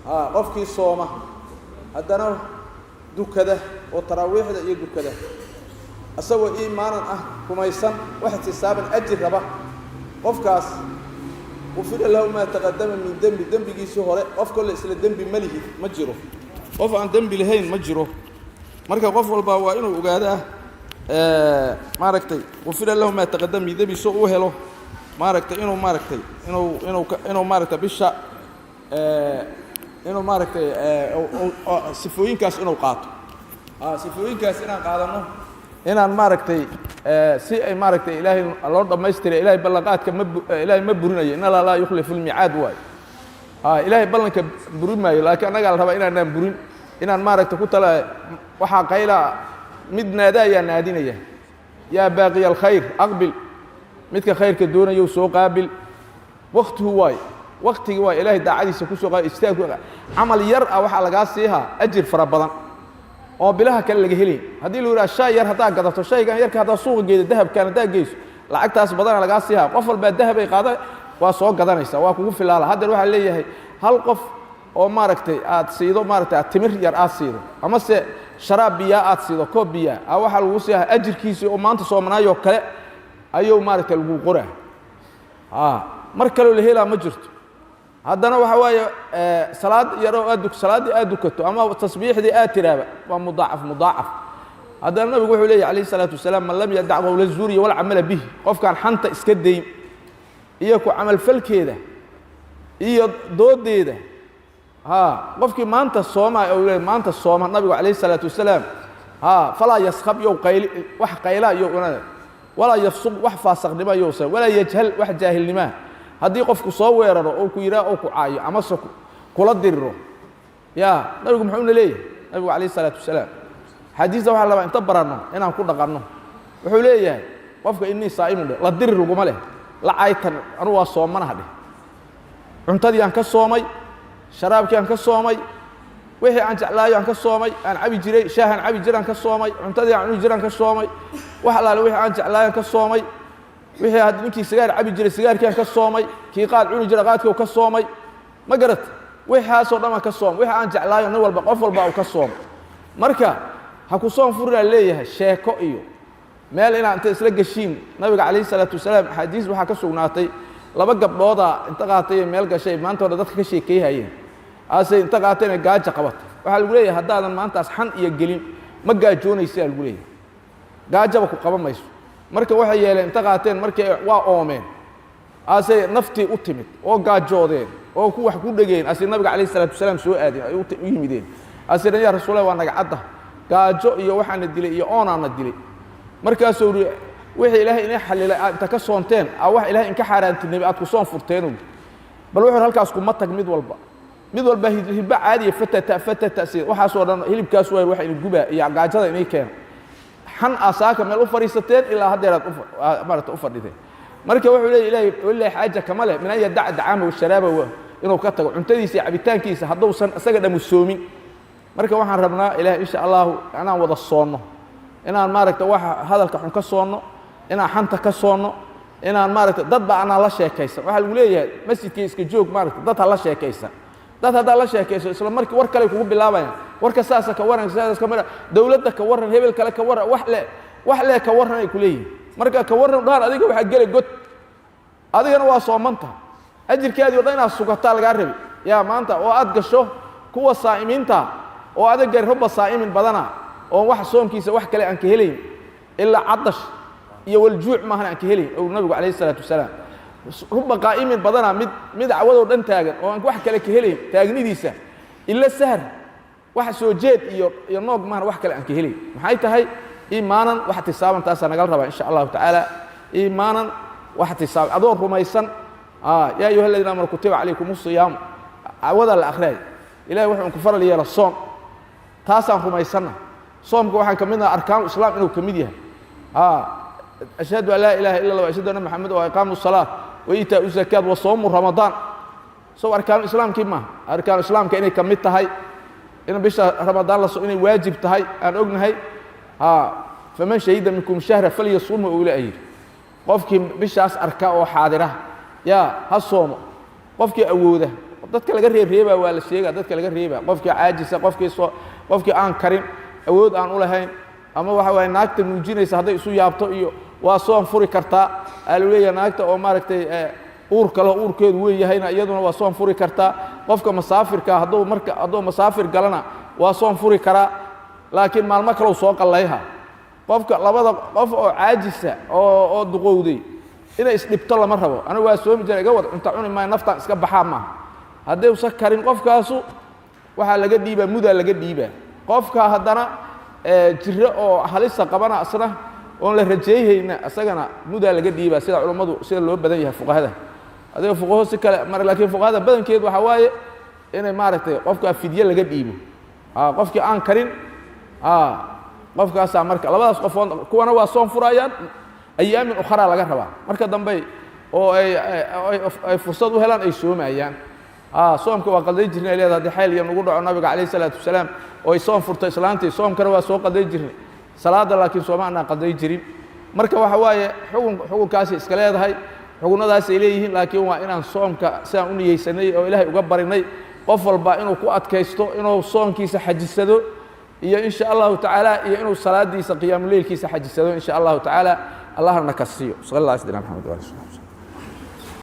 قفكي صومة هدنا دكده وتراويحده iyo dukada asagoo iimaan kumaysan waxa tisaaban ajir raba qofkaas u fil lahu ma taqaddama min dambigiisa hore qof kale isla dambi malihi ma jiro qof aan dambi lahayn ma jiro marka qof walba waa inuu ogaadaa maaragtay u fil lahu ma taqaddama min dambigiisa uu helo maaragtay inuu maaragtay bisha inuu maaragtay sifooyinkaas inuu qaato sifooyinkaas inaan qaadano inaan maaragtay si ay maaragtay ilaahay loo dhamaystiray ilaahay ballanqaadka ilaahay ma burinayo in la yukhlifu al-mi'aad waay ilaahay ballanka burimayo laakiin anaga la raba inaan burin inaan maaragtay ku tala waxa qayla mid naadaya naadinaya ya baaqi al-khayr aqbil midka khayrka doonayo soo qaabil waqtigu waay waqtigu waay ilaahay daacadiisa ku soo qaad istaag amal yar waxa laga siiha ajir fara badan oo bilaha kale laga helay hadii loo yiraahdo shay yar hadaa gadato shaygan yarka hadaa suuq geedo dahabkan hadaa geeso lacagtaas badan laga siiha qof walba dahab ay qaada waa soo gadanaysa waa kugu filaala hadda waxa leeyahay hal qof oo maaragtay aad siido maaragtay timir yar aad siido ama se sharaab biya aad siido koob biya waxa lagu siiha ajirkiisa oo maanta Soomaaliya kale ayuu maaragtay lagu qoraa mar kale la helaa ma jirto haddana waxa waaye salaad yaro salaadii aad dukato ama tasbiixdii aad tiraaba waa mudaacaf haddana nabigu wuxuu leeyahay alayhi salaatu wasalaam man lam yadac qawla zuuri wal amal bihi qofkan xanta iska deyn iyo ku amal falkeeda iyo doodeeda qofkii maanta sooma oo leeyahay maanta sooma nabigu alayhi salaatu wasalaam fala yaskhab yow qayl wax qayla yow wala yafsuq wax faasaqnimo yow wala yajhal wax jaahilnimo haddii qofku soo weeraro oo ku yiraahdo oo ku caayo ama soo kula diriro nabigu muxuu leeyahay nabigu alayhi salaatu wasalaam xadiisa waxa la inta barano inaan ku dhaqanno wuxuu leeyahay qofka inni saa'imun la diriro guma leh la caaytan anu waa soomanaha dheh cuntadii aan ka soomay sharaabkii aan ka soomay wixii aan jeclaayo aan ka soomay aan cabi jiray shaahan cabi jiraan ka soomay cuntadii aan cuni jiraan ka soomay wax alaale wixii aan jeclaayo ka soomay wixii had ninkii sigaar cabi jiray sigaarkii ka soomay kii qaad cuni jiray qaadkii ka soomay ma garat wixii soo dhama ka soom wixii aan jeclaayo nin walba qof walba uu ka soom marka ha ku soom furaa leeyahay sheeko iyo meel inaan inta isla gashiin nabiga kaleey salaatu wasalaam xadiis waxa ka sugnaatay laba gabdhooda inta qaatay meel gashay maanta dadka ka sheekeeyayeen aasay inta qaatayna gaajo qabatay waxa lagu leeyahay hadaadan maantaas xan iyo gelin ma gaajoonaysaa lagu leeyahay gaajaba ku qaban mayso marka waxa yeeleen inta qaateen markii waa oomeen aasay naftii u timid oo gaajoodeen oo ku wax ku dhageen asii nabiga kaleey salaatu wasalaam soo aadeen ay u yimideen asii ya rasuulahay waa naga cadda gaajo iyo waxaan dilay iyo oonaana dilay markaas uu wixii ilaahay inay xalilay inta ka soonteen wax ilaahay in ka xaraantinay aad ku soon furteen bal wuxuu halkaas ku matag mid walba hilib caadi fatata si waxa soo dhan hilibkaas waa wax in guba iyo gaajada inay keen xan asaaka meel u fariisateen ilaa hadeeraad marta u fadhideen marka wuxuu leeyahay ilaahay xaaja kamale min ay dacama oo sharaaba inuu ka tago cuntadiisa iyo cabitaankiisa haddoosan isaga dhamu soomin marka waxaan rabnaa ilaahay insha Allah inaan wada soono inaan maaragta waxa hadalka xun ka soono inaan xanta ka soono inaan maaragta dad ba aan la sheekaysan waxa lagu leeyahay masjidka iska joog maaragta dad la sheekaysan dad hada la sheekaysan isla markii war kale kugu bilaabayaan warka saasa ka waran saasa kamida dawladda ka waran hebel kale ka waran wax le ka waran ay ku leeyihiin marka ka waran dhaan adiga waxa galay god adigana waa soomanta ajirkeedii oo dhan inaad sugataa laga rabi yaa maanta oo aad gasho kuwa saa'imiinta oo adiga rubba saa'imin badana oo wax soomkiisa wax kale aan ka helayn illa cadash iyo waljuuc ma aan ka helayn oo nabigu kaleey salaatu wasalaam rubba qaa'imin badana mid awado dhan taagan oo aan wax kale ka helayn taagnidiisa illa sahar wax soo jeed iyo noog ma wax kale aan ka helayn maxay tahay iimaanan wax tisaaban taas naga raba insha Allah ta'ala iimaanan wax tisaab adoo rumaysan ya ayuha alladina amanu kutiba alaykumus siyam awada la akhray ilaahay wuxuu ku faral yeelay soom taasaan rumaysana soomka waxaan kamidna arkaan islaam inuu kamid yahay ashhadu an la ilaha illa allah wa ashhadu anna muhammad wa iqamus salat wa itaa'uz zakat wa sawm ramadan soo arkaan islaamkii ma arkaan islaamka inay kamid tahay in bisha ramadan la soo inay waajib tahay aan ognahay faman shahida minkum shahra falyasum ula ayir qofkii bishaas arka oo xaadira ha soomo qofkii awooda dadka laga reebaa waa la sheegaa dadka laga reebaa qofkii caajisa qofkii aan karin awood aan u lahayn ama waxa way naagta nuujinaysa haday isu yaabto iyo waa soon furi kartaa aaluleeya naagta oo maaragtay uur kale uurkeedu weyn yahayna iyaduna waa soon furi kartaa qofka masaafirka hadduu masaafir galana waa soon furi karaa laakiin maalmo kale soo qallayha qofka labada qof oo caajisa oo duqowday inay isdhibto lama rabo anigu waa soo mijiray iga wad inta cuni ma nafta iska baxaa ma haddii uu karin qofkaasu waxa laga dhiibaa muda laga dhiibaa qofka haddana jirro oo halisa qabana asna oo la rajeeyayna asagana muda laga dhiibaa sida culimadu sida loo badan yahay fuqahada adiga fuqaho si kale mar laakiin fuqahada badankeed waxa waaye inay maaragtay qofka fidye laga dhiibo qofkii aan karin qofkaas marka labadaas qofood kuwana waa soon furayaan ayaamin ukhra laga rabaa marka dambe oo ay fursad u helaan ay soomayaan soomka waa qaday jirnay leedahay xayl iyo nagu dhaco nabiga kaleey salaatu wasalaam oo ay soon furtay islaantii soomkana waa soo qaday jirnay salaada laakiin soomaana qaday jirin marka waxa waaye xukunkaasi iska leedahay xukunadaas ay leeyihiin laakiin waa inaan soomka saan u niyeysanay oo ilaahay uga barinay qof walba inuu ku adkaysto inuu soonkiisa xajisado iyo insha Allah ta'ala iyo inuu salaadiisa qiyaamul leelkiisa xajisado insha Allah ta'ala allahna ka siiyo sallallahu alayhi wa sallam